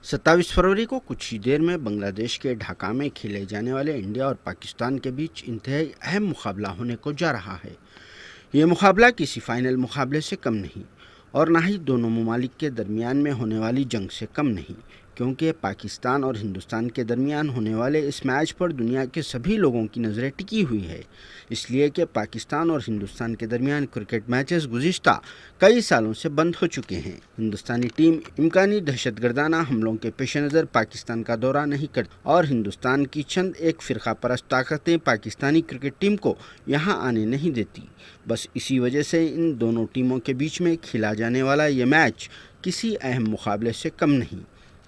27 फरवरी को कुछ ही देर में बांग्लादेश के ढाका में खेले जाने वाले इंडिया और पाकिस्तान के बीच इंतहाई अहम मुकाबला होने को जा रहा है। ये मुकाबला किसी फाइनल मुकाबले से कम नहीं और ना ही दोनों ममालिक के दरमियान में होने वाली जंग से कम नहीं, क्योंकि पाकिस्तान और हिंदुस्तान के दरमियान होने वाले इस मैच पर दुनिया के सभी लोगों की नज़रें टिकी हुई है। इसलिए कि पाकिस्तान और हिंदुस्तान के दरमियान क्रिकेट मैचेस गुज़िश्ता कई सालों से बंद हो चुके हैं। हिंदुस्तानी टीम इम्कानी दहशतगर्दाना हमलों के पेश नज़र पाकिस्तान का दौरा नहीं करती और हिंदुस्तान की चंद एक फ़िरका परस्त ताकतें पाकिस्तानी क्रिकेट टीम को यहाँ आने नहीं देती। बस इसी वजह से इन दोनों टीमों के बीच में खेला जाने वाला ये मैच किसी अहम मुकाबले से कम नहीं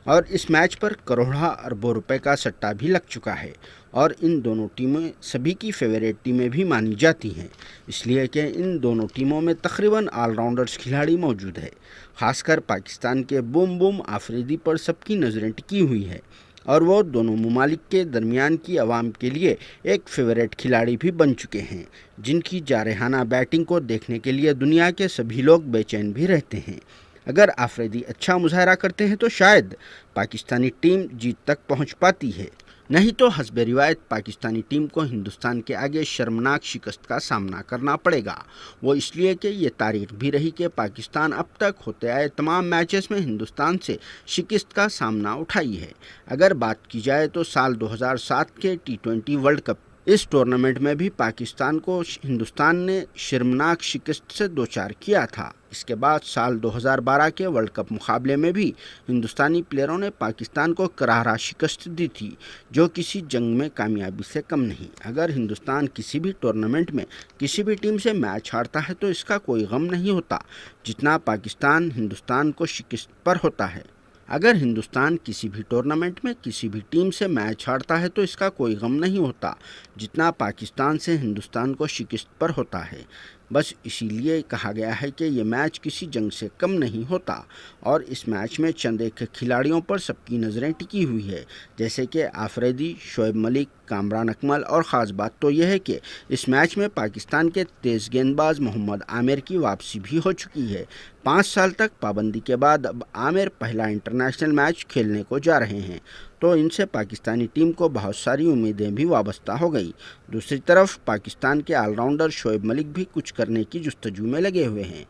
और इस मैच पर करोड़ों अरबों रुपए का सट्टा भी लग चुका है और इन दोनों टीमें सभी की फेवरेट टीमें भी मानी जाती हैं, इसलिए कि इन दोनों टीमों में तकरीबन ऑलराउंडर्स खिलाड़ी मौजूद है। खासकर पाकिस्तान के बूम बूम आफरीदी पर सबकी नज़रें टिकी हुई है और वो दोनों ममालिक के दरमियान की आवाम के लिए एक फेवरेट खिलाड़ी भी बन चुके हैं, जिनकी जारहाना बैटिंग को देखने के लिए दुनिया के सभी लोग बेचैन भी रहते हैं। अगर आफरीदी अच्छा मुजाहरा करते हैं तो शायद पाकिस्तानी टीम जीत तक पहुंच पाती है, नहीं तो हस्बे रिवायत पाकिस्तानी टीम को हिंदुस्तान के आगे शर्मनाक शिकस्त का सामना करना पड़ेगा। वो इसलिए कि ये तारीख भी रही कि पाकिस्तान अब तक होते आए तमाम मैचेस में हिंदुस्तान से शिकस्त का सामना उठाई है। अगर बात की जाए तो साल 2007 के T20 वर्ल्ड कप इस टूर्नामेंट में भी पाकिस्तान को हिंदुस्तान ने शर्मनाक शिकस्त से दो चार किया था। इसके बाद साल 2012 के वर्ल्ड कप मुकाबले में भी हिंदुस्तानी प्लेयरों ने पाकिस्तान को करारा शिकस्त दी थी, जो किसी जंग में कामयाबी से कम नहीं। अगर हिंदुस्तान किसी भी टूर्नामेंट में किसी भी टीम से मैच हारता है तो इसका कोई गम नहीं होता जितना पाकिस्तान हिंदुस्तान को शिकस्त पर होता है। अगर हिंदुस्तान किसी भी टूर्नामेंट में किसी भी टीम से मैच हारता है तो इसका कोई गम नहीं होता जितना पाकिस्तान से हिंदुस्तान को शिकस्त पर होता है। बस इसीलिए कहा गया है कि ये मैच किसी जंग से कम नहीं होता और इस मैच में चंद एक खिलाड़ियों पर सबकी नज़रें टिकी हुई है, जैसे कि आफरीदी, शोएब मलिक, कामरान अकमल और ख़ास बात तो यह है कि इस मैच में पाकिस्तान के तेज़ गेंदबाज मोहम्मद आमिर की वापसी भी हो चुकी है। 5 साल तक पाबंदी के बाद अब आमिर पहला इंटरनेशनल मैच खेलने को जा रहे हैं, तो इनसे पाकिस्तानी टीम को बहुत सारी उम्मीदें भी वाबस्ता हो गई। दूसरी तरफ पाकिस्तान के ऑलराउंडर शोएब मलिक भी कुछ करने की जुस्तजू में लगे हुए हैं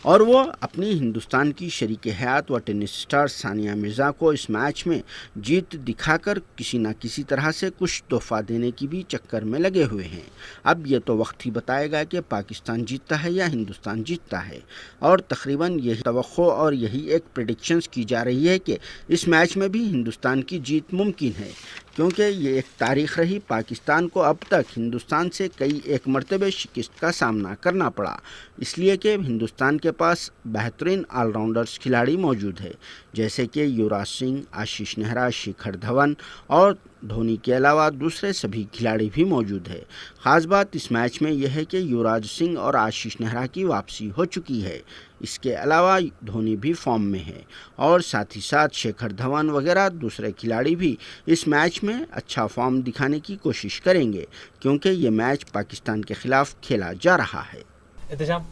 और वो अपनी हिंदुस्तान की शरीक हयात व टेनिस स्टार सानिया मिर्ज़ा को इस मैच में जीत दिखाकर किसी न किसी तरह से कुछ तोहफा देने की भी चक्कर में लगे हुए हैं। अब ये तो वक्त ही बताएगा कि पाकिस्तान जीतता है या हिंदुस्तान जीतता है और तकरीबन यही तवक्को और यही एक प्रेडिक्शंस की जा रही है कि इस मैच में भी हिंदुस्तान की जीत मुमकिन है, क्योंकि ये एक तारीख़ रही। पाकिस्तान को अब तक हिंदुस्तान से कई एक मरतबे शिकस्त का सामना करना पड़ा, इसलिए कि हिंदुस्तान के पास बेहतरीन ऑलराउंडर्स खिलाड़ी मौजूद है, जैसे कि युवराज सिंह, आशीष नेहरा, शिखर धवन और धोनी के अलावा दूसरे सभी खिलाड़ी भी मौजूद है। ख़ास बात इस मैच में यह है कि युवराज सिंह और आशीष नेहरा की वापसी हो चुकी है। इसके अलावा धोनी भी फॉर्म में है और साथ ही साथ शिखर धवन वगैरह दूसरे खिलाड़ी भी इस मैच में अच्छा फॉर्म दिखाने की कोशिश करेंगे, क्योंकि ये मैच पाकिस्तान के ख़िलाफ़ खेला जा रहा है। एहतशाम,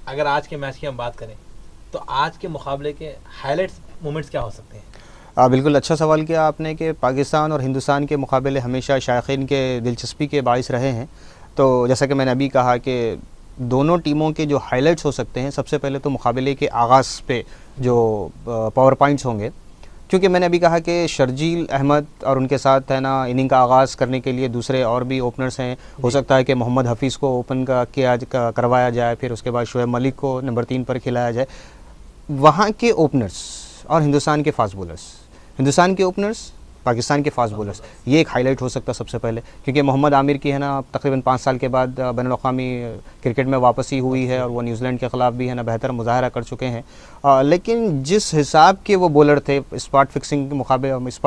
अगर आज के मैच की हम बात करें तो आज के मुकाबले के हाईलाइट्स मोमेंट्स क्या हो सकते हैं? बिल्कुल अच्छा सवाल किया आपने कि पाकिस्तान और हिंदुस्तान के मुकाबले हमेशा शायकीन के दिलचस्पी के बाइस रहे हैं। तो जैसा कि मैंने अभी कहा कि दोनों टीमों के जो हाइलाइट्स हो सकते हैं, सबसे पहले तो मुकाबले के आगाज़ पे जो पावर पॉइंट्स होंगे, क्योंकि मैंने अभी कहा कि शर्जील अहमद और उनके साथ है ना इनिंग का आगाज़ करने के लिए दूसरे और भी ओपनर्स हैं। हो सकता है कि मोहम्मद हफीज़ को ओपन करवाया जाए, फिर उसके बाद शोएब मलिक को नंबर 3 पर खिलाया जाए। वहाँ के ओपनर्स और हिंदुस्तान के फास्ट बॉलर्स, हिंदुस्तान के ओपनर्स, पाकिस्तान के फास्ट बॉलर्स, ये एक हाईलाइट हो सकता है सबसे पहले, क्योंकि मोहम्मद आमिर की है ना तकरीबन 5 साल के बाद बैनुल-अक़वामी क्रिकेट में वापसी हुई है और वो न्यूजीलैंड के ख़िलाफ़ भी है ना बेहतर मुज़ाहरा कर चुके हैं। लेकिन जिस हिसाब के वो बॉलर थे, स्पॉट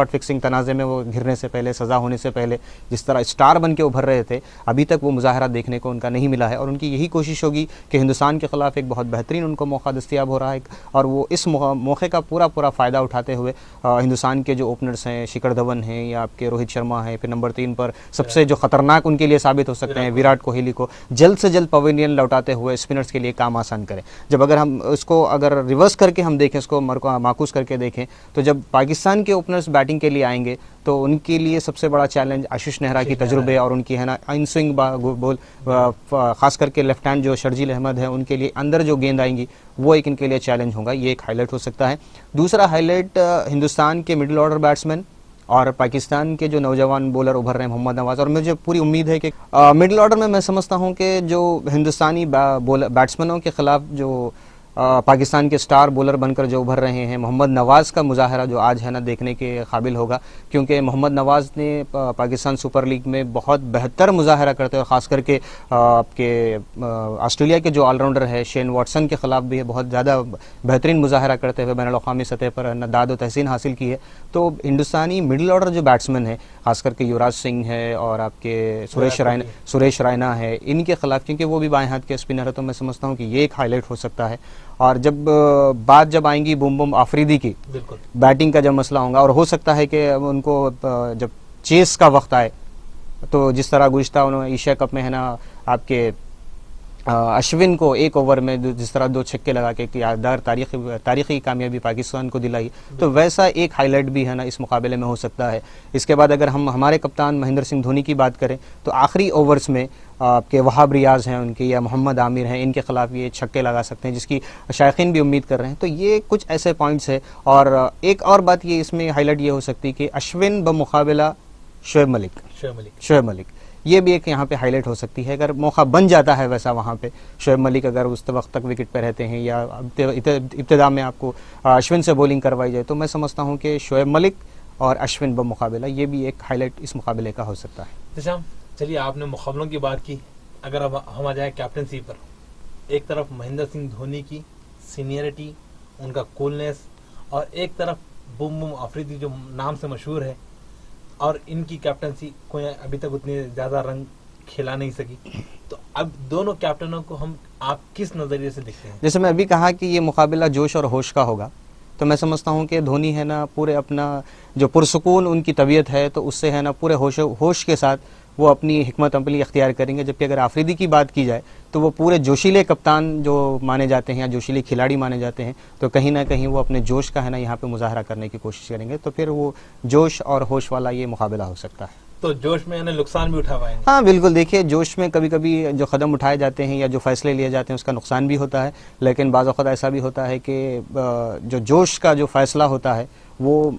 फिक्सिंग तनाज़े में वो घिरने से पहले, सज़ा होने से पहले जिस तरह स्टार बन के उभर रहे थे, अभी तक वो मुज़ाहरा देखने को उनका नहीं मिला है और उनकी यही कोशिश होगी कि हिंदुस्तान के ख़िलाफ़ एक बहुत बेहतरीन उनको मौका दस्तयाब हो रहा है और वो इस मौके का पूरा फ़ायदा उठाते हुए हिंदुस्तान के जो ओपनर्स हैं, शिखर धवन हैं या आपके रोहित शर्मा हैं, फिर नंबर 3 पर सबसे जो ख़तरनाक उनके लिए साबित हो सकते हैं विराट कोहली को जल्द से जल्द पवेलियन लौटाते हुए स्पिनर्स के लिए काम आसान करें। जब अगर हम उसको अगर रिवर्स फर्ज करके हम देखें, इसको माकूस करके देखें, तो जब पाकिस्तान के ओपनर्स बैटिंग के लिए आएंगे तो उनके लिए सबसे बड़ा चैलेंज आशीष नेहरा की तजुर्बे और उनकी है ना इन स्विंग बॉल, खास करके लेफ्ट हैंड जो शर्जील अहमद है उनके लिए अंदर जो गेंद आएंगी वो एक इनके लिए चैलेंज होगा। ये एक हाईलाइट हो सकता है। दूसरा हाईलाइट हिंदुस्तान के मिडिल ऑर्डर बैट्समैन और पाकिस्तान के जो नौजवान बॉलर उभर रहे हैं मोहम्मद नवाज, और मुझे पूरी उम्मीद है कि मिडिल ऑर्डर में मैं समझता हूं कि जो हिंदुस्तानी बैट्समैनों के खिलाफ जो पाकिस्तान के स्टार बॉलर बनकर जो उभर रहे हैं, मोहम्मद नवाज़ का मुजाहरा जो आज है ना देखने के काबिल होगा, क्योंकि मोहम्मद नवाज़ ने पाकिस्तान सुपर लीग में बहुत बेहतर मुजाहरा करते हुए, ख़ास करके आपके ऑस्ट्रेलिया के जो ऑलराउंडर है शेन वॉटसन के ख़िलाफ़ भी बहुत ज़्यादा बेहतरीन मुजाहरा करते हुए बैनुल अक़वामी सतह पर दाद व तहसीन हासिल की है। तो हिंदुस्तानी मिडिल ऑर्डर जो बैट्समैन है, ख़ास करके युवराज सिंह है और आपके सुरेश रैना है, इनके खिलाफ, क्योंकि वो भी बाएं हाथ के स्पिनर है, तो मैं समझता हूँ कि ये एक हाईलाइट हो सकता है। और जब आएंगी बुम आफरीदी की बैटिंग का जब मसला होगा, और हो सकता है कि उनको जब चेस का वक्त आए तो जिस तरह गुज़िश्ता उन्होंने एशिया कप में है ना आपके अश्विन को एक ओवर में जिस तरह 2 छक्के लगा के यादगार तारीखी कामयाबी पाकिस्तान को दिलाई, तो वैसा एक हाईलाइट भी है ना इस मुकाबले में हो सकता है। इसके बाद अगर हम हमारे कप्तान महेंद्र सिंह धोनी की बात करें तो आखिरी ओवर्स में आपके वहाब रियाज हैं उनके या मोहम्मद आमिर हैं, इनके खिलाफ ये छक्के लगा सकते हैं, जिसकी शायकीन भी उम्मीद कर रहे हैं। तो ये कुछ ऐसे पॉइंट्स है। और एक और बात ये इसमें हाईलाइट ये हो सकती है कि अश्विन बमुकाबला शोएब मलिक, ये भी एक यहाँ पे हाईलाइट हो सकती है। अगर मौका बन जाता है वैसा वहाँ पे, शोएब मलिक अगर उस वक्त तक विकेट पे रहते हैं या इब्तिदा में आपको अश्विन से बॉलिंग करवाई जाए, तो मैं समझता हूँ कि शोएब मलिक और अश्विन बमुकाबला ये भी एक हाईलाइट इस मुकाबले का हो सकता है। निशाम, चलिए आपने मुकाबलों की बात की, अगर अब हम आ जाए कैप्टनसी पर, एक तरफ महेंद्र सिंह धोनी की सीनियरिटी, उनका कूलनेस, और एक तरफ बुम आफरीदी जो नाम से मशहूर है, और इनकी कैप्टनसी कोई अभी तक उतनी ज़्यादा रंग खिला नहीं सकी, तो अब दोनों कैप्टनों को आप किस नज़रिए से देखते हैं? जैसे मैं अभी कहा कि ये मुकाबला जोश और होश का होगा, तो मैं समझता हूँ कि धोनी है ना पूरे अपना जो पुरसुकून उनकी तबीयत है, तो उससे है ना पूरे होश के साथ वो अपनी हिकमत अमली इख्तियार करेंगे। जबकि अगर आफरीदी की बात की जाए तो वो पूरे जोशीले कप्तान जो माने जाते हैं या जोशीले खिलाड़ी माने जाते हैं, तो कहीं ना कहीं वो अपने जोश का है ना यहाँ पे मुजाहरा करने की कोशिश करेंगे, तो फिर वो जोश और होश वाला ये मुकाबला हो सकता है। तो जोश में नुकसान भी उठा पाएंगे? हाँ बिल्कुल, देखिए जोश में कभी कभी जो कदम उठाए जाते हैं या जो फैसले लिए जाते हैं उसका नुकसान भी होता है, लेकिन बाज़ औक़ात ऐसा भी होता है कि जो जोश का जो फैसला होता है वो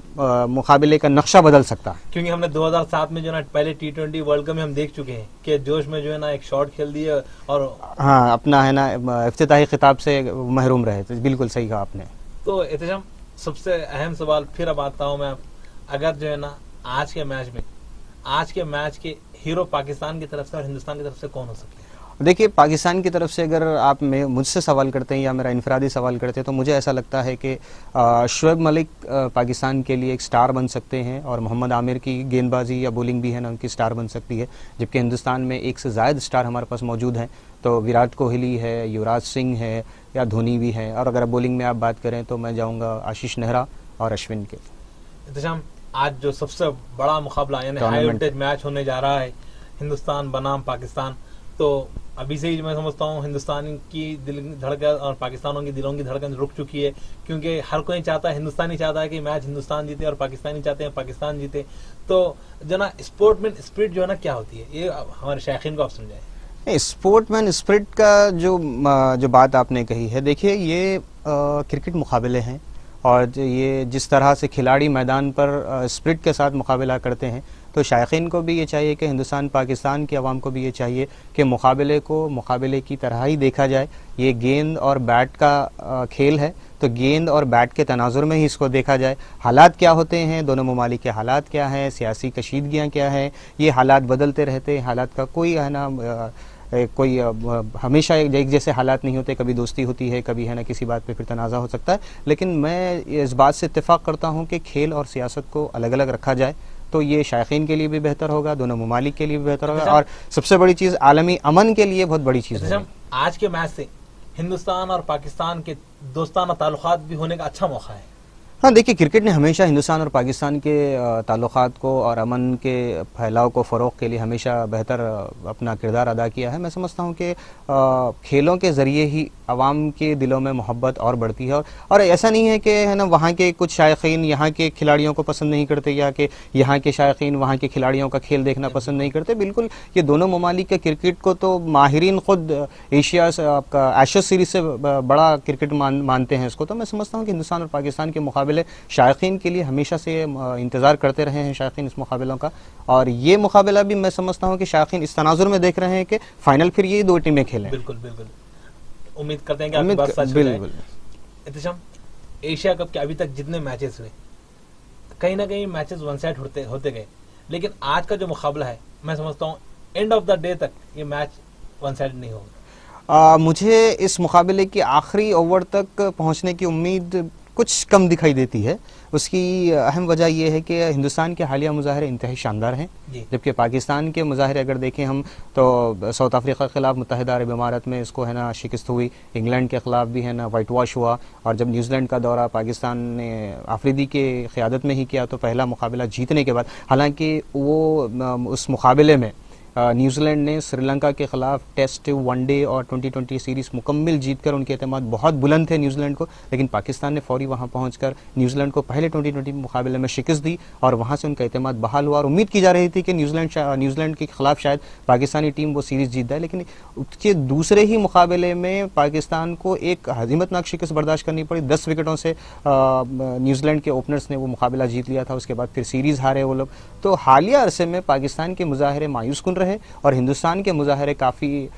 मुकाबले का नक्शा बदल सकता है। क्योंकि हमने 2007 में जो ना पहले T20 वर्ल्ड कप में हम देख चुके हैं कि जोश में जो है ना एक शॉट खेल दिए और हाँ अपना है ना इफ्तिताही खिताब से महरूम रहे। तो बिल्कुल सही कहा आपने। तो एहतशाम, सबसे अहम सवाल फिर अब आता हूँ मैं, अगर जो है ना आज के मैच के हीरो पाकिस्तान की तरफ से और हिंदुस्तान की तरफ से कौन हो सकते हैं? देखिए, पाकिस्तान की तरफ से अगर आप मुझसे सवाल करते हैं या मेरा इनफरादी सवाल करते हैं, तो मुझे ऐसा लगता है कि शोएब मलिक पाकिस्तान के लिए एक स्टार बन सकते हैं, और मोहम्मद आमिर की गेंदबाजी या बॉलिंग भी है ना उनकी स्टार बन सकती है। जबकि हिंदुस्तान में एक से ज़ायद स्टार हमारे पास मौजूद हैं, तो विराट कोहली है, युवराज सिंह है या धोनी भी है। और अगर बॉलिंग में आप बात करें तो मैं जाऊँगा आशीष नेहरा और अश्विन के। इंतजाम, आज जो सबसे बड़ा मुकाबला यानी हाई वोल्टेज मैच होने जा रहा है हिंदुस्तान बनाम पाकिस्तान, तो अभी से ही मैं समझता हूँ हिंदुस्तान की दिल धड़कन और पाकिस्तानों की दिलों की धड़कन रुक चुकी है, क्योंकि हर कोई चाहता है, हिंदुस्तानी चाहता है कि मैच हिंदुस्तान जीते और पाकिस्तानी चाहते हैं पाकिस्तान जीते। तो जो ना स्पोर्टमैन स्पिरिट जो है ना क्या होती है, ये हमारे शायकीन को आप समझाएं। स्पोर्टमैन स्पिरिट का जो बात आपने कही है, देखिए ये क्रिकेट मुकाबले हैं, और ये जिस तरह से खिलाड़ी मैदान पर स्पिरिट के साथ मुकाबला करते हैं, तो शायकीन को भी ये चाहिए कि हिंदुस्तान पाकिस्तान की आवाम को भी ये चाहिए कि मुकाबले को मुकाबले की तरह ही देखा जाए। ये गेंद और बैट का खेल है, तो गेंद और बैट के तनाजुर में ही इसको देखा जाए। हालात क्या होते हैं, दोनों ममालिक के हालात क्या हैं, सियासी कशीदगियाँ क्या हैं, ये हालात बदलते रहते हैं। हालात का कोई है ना कोई हमेशा एक जैसे हालात नहीं होते, कभी दोस्ती होती है, कभी है ना किसी बात पे फिर तनाज़ा हो सकता है। लेकिन मैं इस बात से इत्तेफाक करता हूँ कि खेल और सियासत को अलग अलग रखा जाए, तो ये शायकीन के लिए भी बेहतर होगा, दोनों ममालिक के लिए भी बेहतर होगा, और सबसे बड़ी चीज़ आलमी अमन के लिए बहुत बड़ी चीज़ है। आज के मैच से हिंदुस्तान और पाकिस्तान के दोस्ताना ताल्लुकात भी होने का अच्छा मौका है। हाँ, देखिए, क्रिकेट ने हमेशा हिंदुस्तान और पाकिस्तान के ताल्लुकात को और अमन के फैलाव को फ़रोग़ के लिए हमेशा बेहतर अपना किरदार अदा किया है। मैं समझता हूँ कि खेलों के ज़रिए ही आवाम के दिलों में मोहब्बत और बढ़ती है, और ऐसा नहीं है कि है ना वहाँ के कुछ शायकीन यहाँ के खिलाड़ियों को पसंद नहीं करते, या कि यहाँ के शायकीन वहाँ के खिलाड़ियों का खेल देखना पसंद नहीं करते। बिल्कुल, ये दोनों ममालिक के क्रिकेट को तो माहिरीन ख़ुद एशिया से आपका एशेज़ सीरीज़ से बड़ा क्रिकेट मानते हैं इसको। तो मैं समझता हूँ कि हिंदुस्तान और पाकिस्तान के मुकाबले शायकीन के लिए हमेशा से इंतज़ार करते रहे हैं शायकीन इस मुकाबलों का, और ये मुकाबला भी मैं समझता हूँ कि शायकीन इस तनाजुर में देख रहे हैं कि फाइनल फिर ये दो टीमें खेलें। बिल्कुल बिल्कुल, उम्मीद करते हैं कि आपकी बात सच हो जाए। एहतिशाम, एशिया कप के अभी तक जितने मैचेस हुए, कहीं ना कहीं मैचेस वन साइड होते गए, लेकिन आज का जो मुकाबला है, मैं समझता हूँ एंड ऑफ द डे तक ये मैच वन साइड नहीं होगा। मुझे इस मुकाबले के आखिरी ओवर तक पहुंचने की उम्मीद कुछ कम दिखाई देती है। उसकी अहम वजह यह है कि हिंदुस्तान के हालिया मुजाहरे इंतहाई शानदार हैं, जबकि पाकिस्तान के मुजाहरे अगर देखें हम तो साउथ अफ्रीका के खिलाफ मुत्तहिदा अरब इमारात में इसको है ना शिकस्त हुई, इंग्लैंड के खिलाफ भी है ना वाइट वॉश हुआ, और जब न्यूजीलैंड का दौरा पाकिस्तान ने आफरीदी के क़ियादत में ही किया तो पहला मुकाबला जीतने के बाद, हालांकि वो उस मुकाबले में न्यूजीलैंड ने श्रीलंका के खिलाफ टेस्ट, वनडे और 2020 सीरीज़ मुकम्मल जीतकर उनके एतमाद बहुत बुलंद थे न्यूजीलैंड को, लेकिन पाकिस्तान ने फौरी वहां पहुंचकर न्यूजीलैंड को पहले 2020 मुकाबले में शिकस्त दी और वहां से उनका एतमाद बहाल हुआ, और उम्मीद की जा रही थी कि न्यूजीलैंड के खिलाफ शायद पाकिस्तानी टीम वो सीरीज़ जीत जाए, लेकिन उसके दूसरे ही मुकाबले में पाकिस्तान को एक हज़ीमतनाक शिकस्त बर्दाश्त करनी पड़ी। 10 विकेटों से न्यूजीलैंड के ओपनर्स ने वो मुकाबला जीत लिया था, उसके बाद फिर सीरीज़ हारे वो लोग। तो हालिया अरसे में पाकिस्तान के मुजाहरे मायूस कुन रहे और हिंदुस्तान के मुजाहरे काफ़ी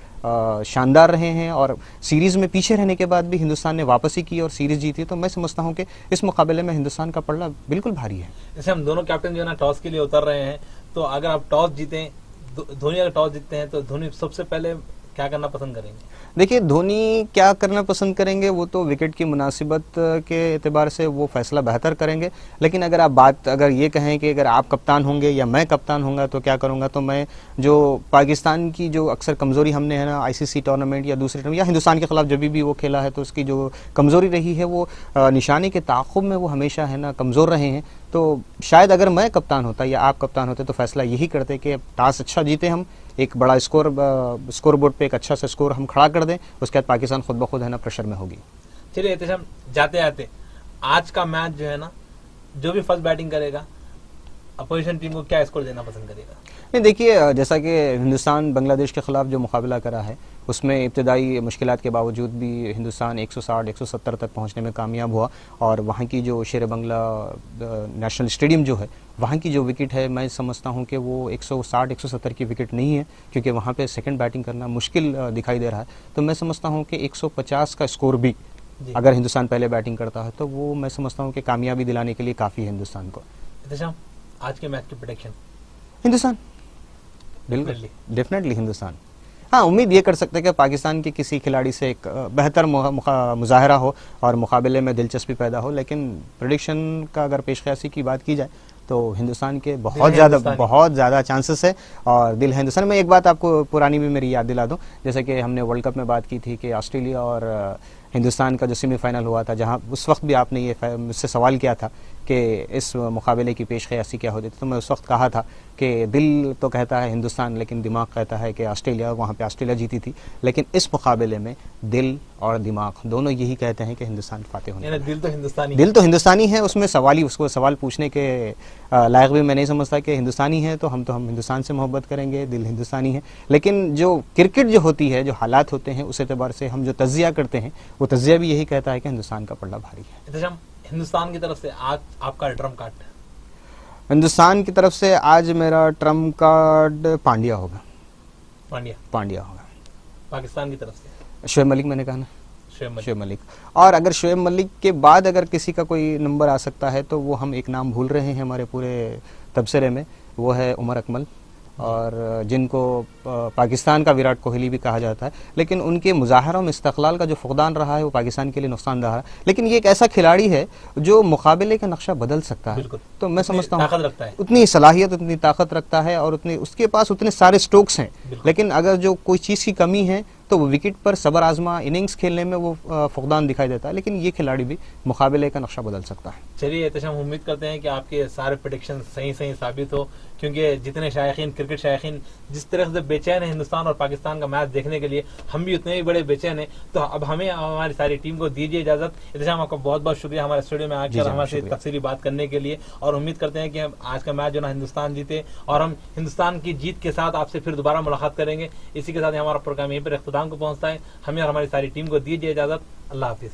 शानदार रहे हैं, और सीरीज़ में पीछे रहने के बाद भी हिंदुस्तान ने वापसी की और सीरीज़ जीती। तो मैं समझता हूं कि इस मुकाबले में हिंदुस्तान का पलड़ा बिल्कुल भारी है। जैसे हम दोनों कैप्टन जो है ना टॉस के लिए उतर रहे हैं, तो अगर आप टॉस जीतें, धोनी अगर टॉस जीतते हैं तो धोनी सबसे पहले क्या करना पसंद करेंगे? देखिए, धोनी क्या करना पसंद करेंगे वो तो विकेट की मुनासिबत के एतबार से वो फैसला बेहतर करेंगे, लेकिन अगर आप अगर ये कहें कि अगर आप कप्तान होंगे या मैं कप्तान होऊंगा तो क्या करूंगा, तो मैं जो पाकिस्तान की जो अक्सर कमज़ोरी हमने है ना आईसीसी टूर्नामेंट या दूसरे टूर्नामेंट या हिंदुस्तान के खिलाफ जब भी वो खेला है तो उसकी जो कमज़ोरी रही है वो निशाने के ताक़ुब में वो हमेशा है ना कमज़ोर रहे हैं। तो शायद अगर मैं कप्तान होता या आप कप्तान होते तो फैसला यही करते कि टॉस अच्छा जीते, हम एक बड़ा स्कोर बोर्ड पे एक अच्छा सा स्कोर हम खड़ा कर दें, उसके बाद पाकिस्तान खुद ब खुद है ना प्रेशर में होगी। चलिए एहतिशाम, जाते जाते आज का मैच जो है ना, जो भी फर्स्ट बैटिंग करेगा अपोजिशन टीम को क्या स्कोर देना पसंद करेगा? नहीं, देखिए, जैसा कि हिंदुस्तान बांग्लादेश के खिलाफ जो मुकाबला करा है उसमें इब्तदाई मुश्किलात के बावजूद भी हिंदुस्तान 160-170 तक पहुंचने में कामयाब हुआ, और वहां की जो शेर बंगला नेशनल स्टेडियम जो है वहां की जो विकेट है, मैं समझता हूं कि वो 160-170 की विकेट नहीं है, क्योंकि वहां पे सेकंड बैटिंग करना मुश्किल दिखाई दे रहा है। तो मैं समझता हूं कि 150 का स्कोर भी अगर हिंदुस्तान पहले बैटिंग करता है तो वो मैं समझता हूँ कि कामयाबी दिलाने के लिए काफ़ी है हिंदुस्तान को। आज के मैच की प्रेडिक्शन? हिंदुस्तान, बिल्कुल, डेफिनेटली हिंदुस्तान। हाँ, उम्मीद ये कर सकते हैं कि पाकिस्तान के किसी खिलाड़ी से एक बेहतर मुजाहरा हो और मुकाबले में दिलचस्पी पैदा हो, लेकिन प्रेडिक्शन का अगर पेशकशी की बात की जाए तो हिंदुस्तान के बहुत ज़्यादा चांसेस है, और दिल हिंदुस्तान में। एक बात आपको पुरानी भी मेरी याद दिला दूं, जैसे कि हमने वर्ल्ड कप में बात की थी कि ऑस्ट्रेलिया और हिंदुस्तान का जो सेमीफाइनल हुआ था, जहां उस वक्त भी आपने ये मुझसे सवाल किया था कि इस मुकाबले की पेशकशी क्या होती थी, तो मैं उस वक्त कहा था कि दिल तो कहता है हिंदुस्तान, लेकिन दिमाग कहता है कि ऑस्ट्रेलिया, वहाँ पे ऑस्ट्रेलिया जीती थी। लेकिन इस मुकाबले में दिल और दिमाग दोनों यही कहते हैं कि हिंदुस्तान फातेह होने। दिल तो हिंदुस्तानी है, उसमें उसको सवाल पूछने के लायक भी मैं नहीं समझता कि हिंदुस्तानी है तो हम हिंदुस्तान से मोहब्बत करेंगे, दिल हिंदुस्तानी है। लेकिन जो क्रिकेट जो होती है, जो हालात होते हैं, उस एतबार से हम जो तज्जिया करते हैं वो तज्जिया भी यही कहता है कि हिंदुस्तान का पलड़ा भारी है। हिंदुस्तान की तरफ से आज आपका ट्रम्प कार्ड? हिंदुस्तान की तरफ से आज मेरा ट्रम्प कार्ड पांड्या होगा। पांड्या होगा। पाकिस्तान की तरफ से? शोएब मलिक, मैंने कहा ना, शोएब मलिक। और अगर शोएब मलिक के बाद अगर किसी का कोई नंबर आ सकता है तो वो हम एक नाम भूल रहे हैं हमारे पूरे तबसरे में, वो है उमर अकमल, और जिनको पाकिस्तान का विराट कोहली भी कहा जाता है, लेकिन उनके मुजाहरों में इस्तक़लाल का जो फुक़दान रहा है वो पाकिस्तान के लिए नुकसानदाह है। लेकिन ये एक ऐसा खिलाड़ी है जो मुकाबले का नक्शा बदल सकता है, तो मैं समझता हूँ उतनी सलाहियत, उतनी ताकत रखता है और उसके पास उतने सारे स्ट्रोक्स हैं, लेकिन अगर जो कोई चीज़ की कमी है तो विकेट पर सबर आजमा इनिंग्स खेलने में वो फुकदान दिखाई देता है, लेकिन ये खिलाड़ी भी मुकाबले का नक्शा बदल सकता है। चलिए एहतशाम, उम्मीद करते हैं कि आपके सारे प्रेडिक्शन सही साबित हो, क्योंकि जितने शायकीन, क्रिकेट शायकीन जिस तरह से बेचैन है हिंदुस्तान और पाकिस्तान का मैच देखने के लिए, हम भी उतने ही बड़े बेचैन हैं। तो अब हमें हमारी सारी टीम को दीजिए इजाजत। एहतशाम, आपका बहुत बहुत शुक्रिया हमारे स्टूडियो में आकर हमारे से तफसीली बात करने के लिए, और उम्मीद करते हैं कि आज का मैच जो ना हिंदुस्तान जीते, और हम हिंदुस्तान की जीत के साथ आपसे फिर दोबारा मुलाकात करेंगे। इसी के साथ हमारा प्रोग्राम यहीं पर इख्तिताम को पहुंचता है। हमें और हमारी सारी टीम को दीजिए इजाजत। अल्लाह हाफिज।